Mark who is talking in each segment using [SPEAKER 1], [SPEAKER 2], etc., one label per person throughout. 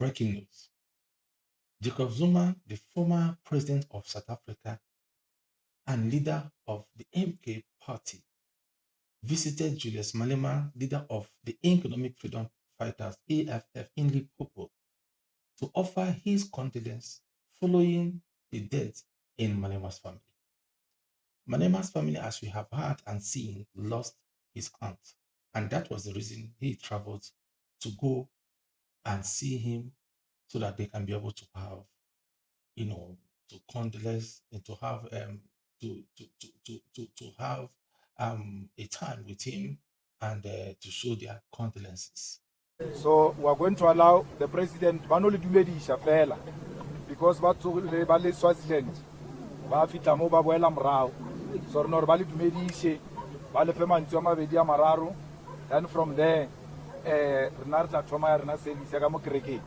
[SPEAKER 1] Breaking news. Jacob Zuma, the former president of South Africa and leader of the MK party, visited Julius Malema, leader of the Economic Freedom Fighters EFF in Limpopo, to offer his condolence following the death in Malema's family. Malema's family, as we have heard and seen, lost his aunt, and that was the reason he traveled to go and see him so that they can be able to have, to condolence and to have to have a time with him and to show their condolences.
[SPEAKER 2] So we are going to allow the president Manoli Dumedisha fela because ba le Swaziland ba fitla mo ba boela morao. So re no re ba le dumedishe ba le fe mantswe a mabedi a mararo, then from there rena re tla thoma ya rena service ya ka mo kerekeng.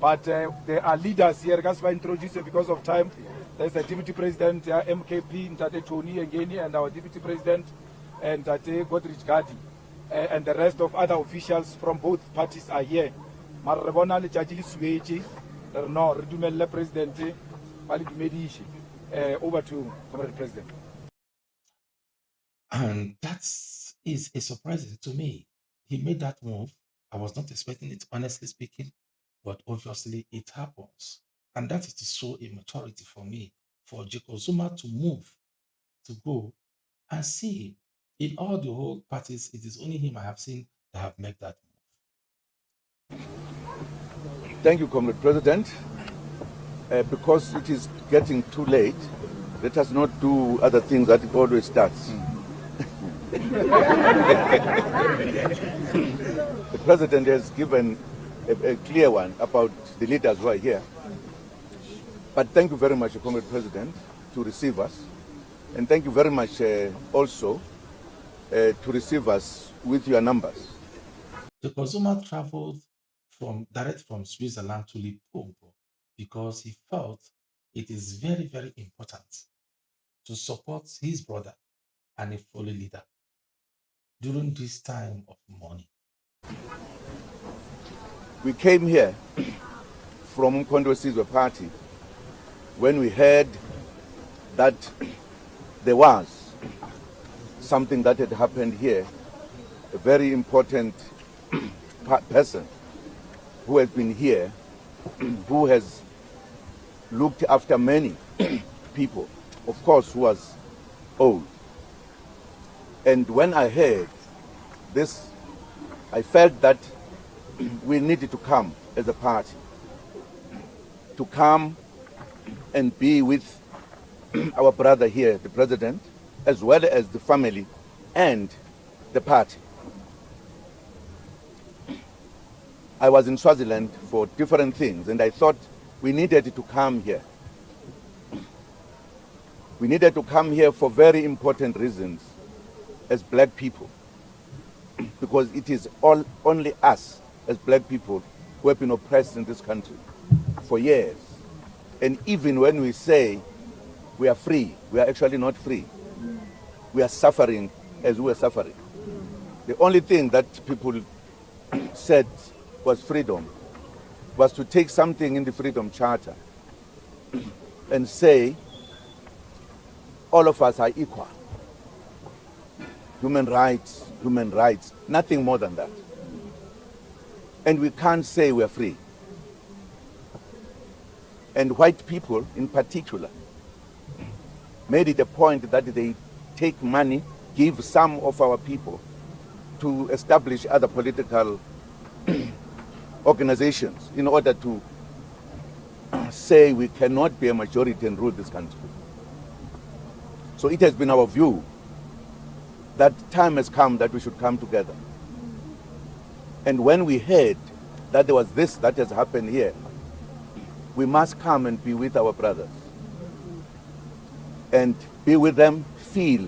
[SPEAKER 2] But there are leaders here, guys, were introduced because of time. There's the Deputy President, MKP, Ntate Tony Ngeni, and our Deputy President, and Ntate Godrich Gadi, and the rest of other officials from both parties are here. Marrebona le Jajili Sueji, no, Redumelle President, Palidumedishi. Over to you, Comrade President.
[SPEAKER 1] And that is a surprise to me. He made that move. I was not expecting it, honestly speaking. But obviously it happens. And that is to show a maturity for me, for Jacob Zuma to move, to go and see him. In all the whole parties, it is only him I have seen that have made that move.
[SPEAKER 3] Thank you, Comrade President. Because it is getting too late, let us not do other things that it always starts. The President has given a clear one about the leaders who are here. But thank you very much, Comrade President, to receive us. And thank you very much also to receive us with your numbers.
[SPEAKER 1] Jacob Zuma traveled direct from Switzerland to Limpopo because he felt it is very, very important to support his brother and a fellow leader during this time of mourning.
[SPEAKER 3] We came here from Condolence party when we heard that there was something that had happened here, a very important person who has been here, who has looked after many people, of course, who was old. And when I heard this, I felt that we needed to come as a party, to come and be with our brother here, the president, as well as the family and the party. I was in Swaziland for different things, and I thought we needed to come here. We needed to come here for very important reasons as black people, because it is only us as black people who have been oppressed in this country for years. And even when we say we are free, we are actually not free. We are suffering as we are suffering. The only thing that people said was freedom was to take something in the Freedom Charter and say all of us are equal. Human rights, nothing more than that. And we can't say we're free. And white people in particular made it a point that they take money, give some of our people to establish other political organizations in order to say we cannot be a majority and rule this country. So it has been our view that time has come that we should come together. And when we heard that there was this that has happened here, we must come and be with our brothers and be with them, feel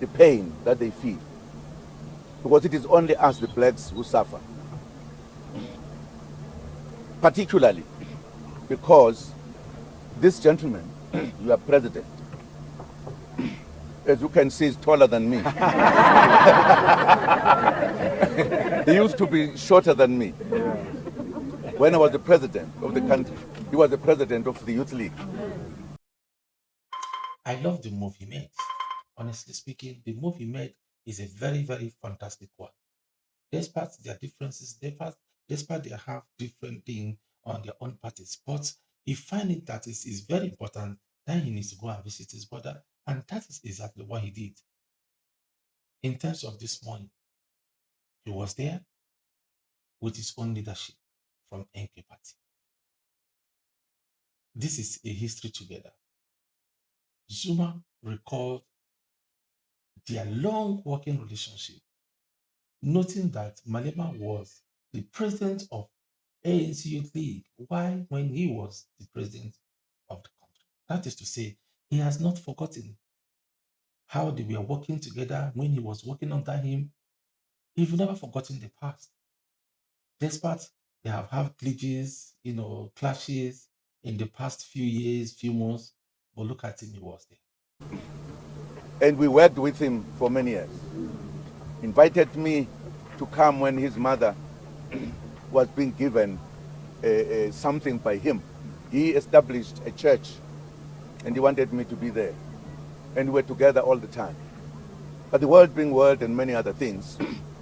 [SPEAKER 3] the pain that they feel. Because it is only us, the blacks, who suffer. Particularly because this gentleman, your president, as you can see, is taller than me. He used to be shorter than me. when I was the president of the country, he was the president of the Youth League.
[SPEAKER 1] I love the move he made. Honestly speaking, the move he made is a very, very fantastic one. Despite their differences, despite they have different things on their own parties, but he find it that it is very important that he needs to go and visit his brother, and that is exactly what he did. In terms of this morning, he was there with his own leadership from NK Party. This is a history together. Zuma recalled their long working relationship, noting that Malema was the president of ANC Youth League while when he was the president of the country. That is to say, he has not forgotten how they were working together when he was working under him. He's never forgotten the past. Despite they have had glitches, clashes in the past few years, few months, but look at him, he was there.
[SPEAKER 3] And we worked with him for many years. Invited me to come when his mother was being given something by him. He established a church and he wanted me to be there. And we were together all the time. But the world being world and many other things,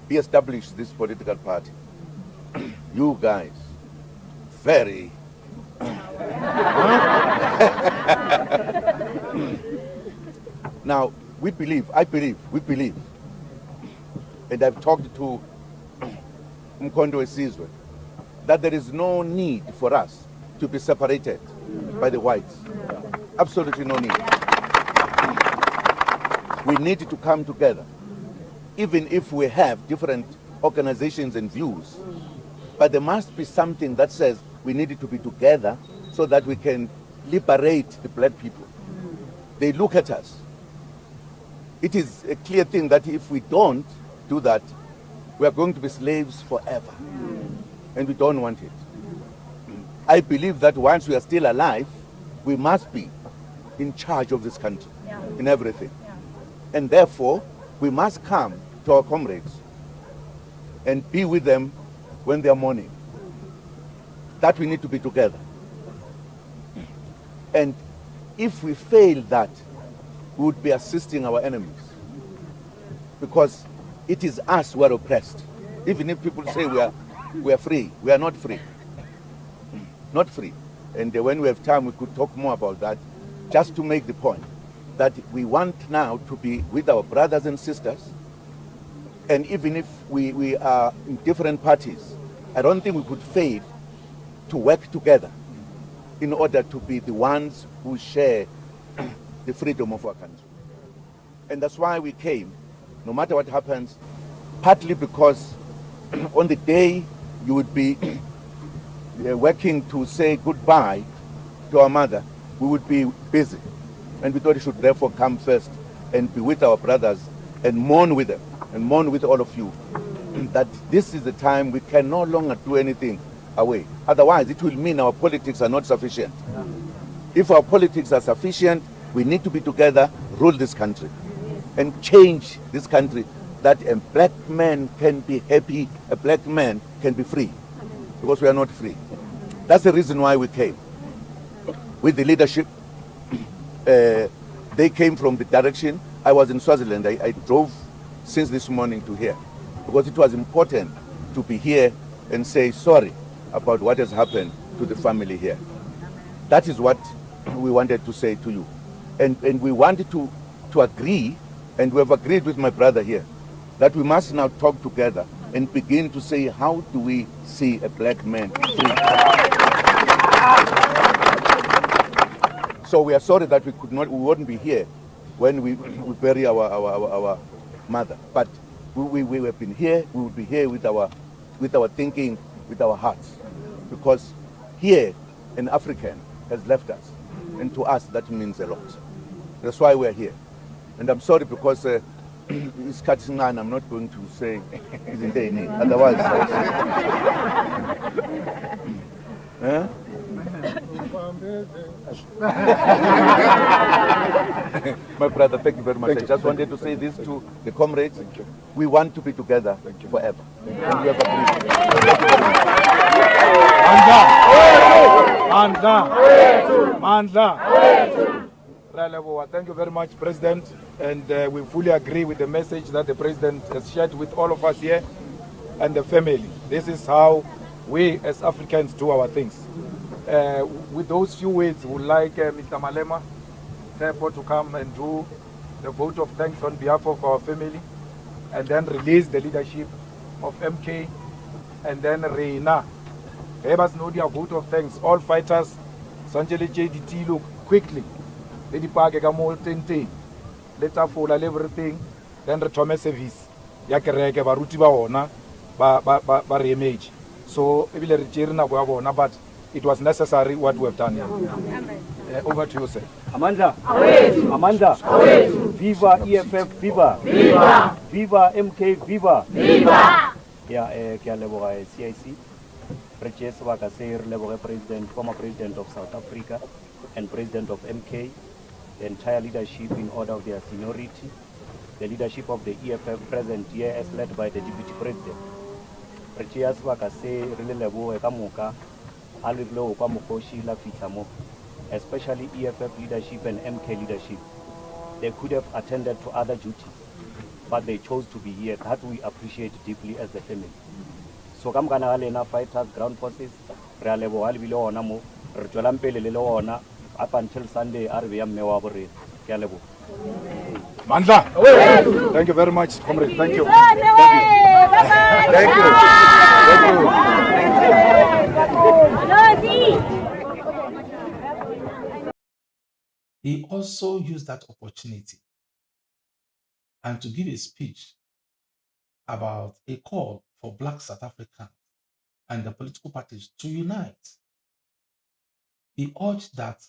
[SPEAKER 3] he established this political party. You guys, very... Now, we believe, and I've talked to Condolence, that there is no need for us to be separated by the whites. Absolutely no need. We need to come together, even if we have different organizations and views. But there must be something that says we need to be together so that we can liberate the black people. They look at us. It is a clear thing that if we don't do that, we are going to be slaves forever. And we don't want it. I believe that once we are still alive, we must be in charge of this country, in everything. And therefore, we must come to our comrades and be with them when they are mourning. That we need to be together. And if we fail that, we would be assisting our enemies. Because it is us who are oppressed. Even if people say we are free, we are not free. Not free. And when we have time, we could talk more about that, just to make the point that we want now to be with our brothers and sisters. And even if we are in different parties, I don't think we could fail to work together in order to be the ones who share the freedom of our country. And that's why we came, no matter what happens, partly because on the day you would be working to say goodbye to our mother, we would be busy. And we thought we should therefore come first and be with our brothers and mourn with them and mourn with all of you that this is the time we can no longer do anything away. Otherwise, it will mean our politics are not sufficient. If our politics are sufficient, we need to be together, rule this country, and change this country, that a black man can be happy, a black man can be free, because we are not free. That's the reason why we came. With the leadership, they came from the direction. I was in Swaziland. I drove since this morning to here, because it was important to be here and say sorry about what has happened to the family here. That is what we wanted to say to you. And we wanted to agree, and we have agreed with my brother here, that we must now talk together and begin to say, how do we see a black man free? So we are sorry that we wouldn't be here when we bury our mother. But we have been here, we will be here with our thinking, with our hearts. Because here, an African has left us. And to us, that means a lot. That's why we're here. And I'm sorry because it's cutting on. I'm not going to say isn't there any. Otherwise, huh? My brother, thank you very much. I just wanted to say this to the comrades. We want to be together forever. And we have agreed. Thank you very much.
[SPEAKER 2] Mandla. Thank you very much, President. And we fully agree with the message that the President has shared with all of us here and the family. This is how we as Africans do our things. With those few words, we would like Mr. Malema, therefore, to come and do the vote of thanks on behalf of our family, and then release the leadership of MK, and then Reina. Have us know their vote of thanks. All fighters, Sanjele JDT, look quickly. Lady Park, Gamol, Tente, let us follow everything, then return service. Yakereke, Baruti Baona, ba reimage. So, we will return now, but it was necessary what we have done here. Over to you, sir.
[SPEAKER 4] Amanda. Amanda. Viva EFF, viva. Viva. Viva MK, viva. Viva. Yeah, ke a leboga CIC. Re tšee sebaka se re leboge president, former president of South Africa and president of MK, the entire leadership in order of their seniority, the leadership of the EFF present here as led by the deputy president. Re tšea sebaka se re le leboge ka moka a le le kwa mokoši la fitlha mo, especially EFF leadership and MK leadership. They could have attended to other duties, but they chose to be here. That we appreciate deeply as the family. So kam kana ga lena fighters, ground forces, re a leboga le bile ona mo, re tswelang pele le ona up until Sunday a re beya mme wa borena. Ke a leboga.
[SPEAKER 2] Mandla. Thank you very much, comrade. Thank you.
[SPEAKER 1] He also used that opportunity and to give a speech about a call for Black South Africans and the political parties to unite. He urged that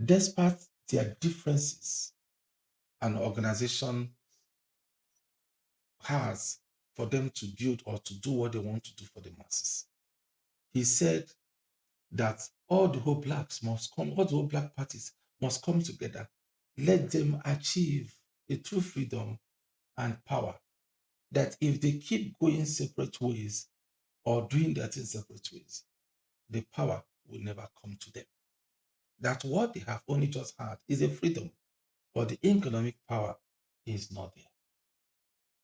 [SPEAKER 1] despite their differences an organization has for them to build or to do what they want to do for the masses, he said that all the whole blacks must come, all the whole black parties must come together. Let them achieve a true freedom and power. That if they keep going separate ways or doing their things separate ways, the power will never come to them. That what they have only just had is a freedom, but the economic power is not there.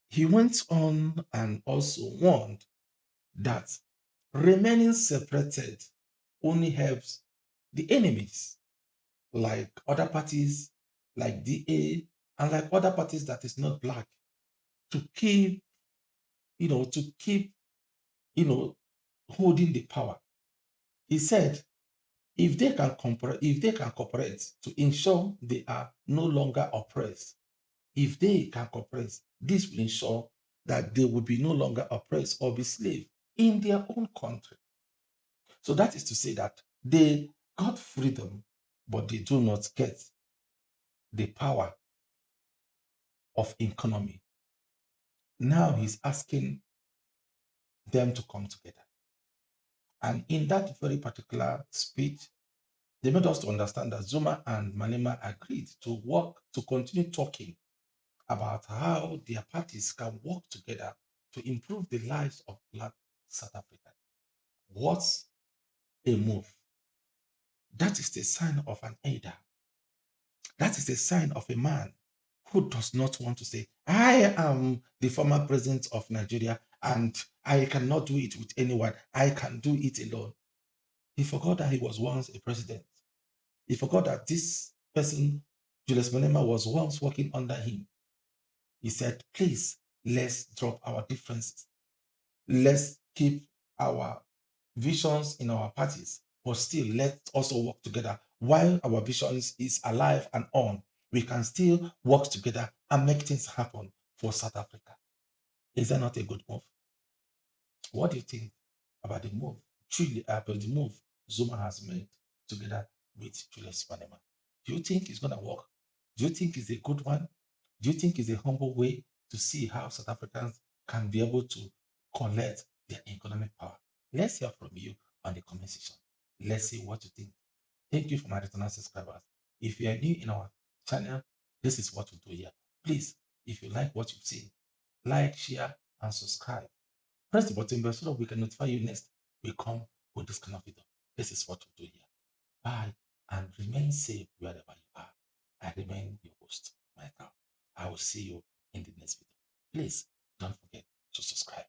[SPEAKER 1] He went on and also warned that remaining separated only helps the enemies, like other parties, like DA, and like other parties that is not black, to keep, holding the power. He said, if they can cooperate to ensure they are no longer oppressed, if they can cooperate, this will ensure that they will be no longer oppressed or be slaves in their own country. So that is to say that they got freedom, but they do not get the power of economy. Now he's asking them to come together. And in that very particular speech, they made us to understand that Zuma and Malema agreed to continue talking about how their parties can work together to improve the lives of Black South Africa. What's a move? That is the sign of an elder. That is the sign of a man who does not want to say, I am the former president of Nigeria and I cannot do it with anyone. I can do it alone. He forgot that he was once a president. He forgot that this person, Julius Malema, was once working under him. He said, please, let's drop our differences. Let's keep our visions in our parties, but still let's also work together. While our visions is alive and on, we can still work together and make things happen for South Africa. Is that not a good move? What do you think about the move? About the move Zuma has made together with Julius Malema? Do you think it's going to work? Do you think it's a good one? Do you think it's a humble way to see how South Africans can be able to collect their economic power? Let's hear from you on the comment section. Let's see what you think. Thank you for my returning subscribers. If you are new in our channel, this is what we do here. Please, if you like what you've seen, like, share, and subscribe. Press the button bell so that we can notify you next we come with this kind of video. This is what we do here. Bye and remain safe wherever you are. I remain your host, Michael. I will see you in the next video. Please don't forget to subscribe.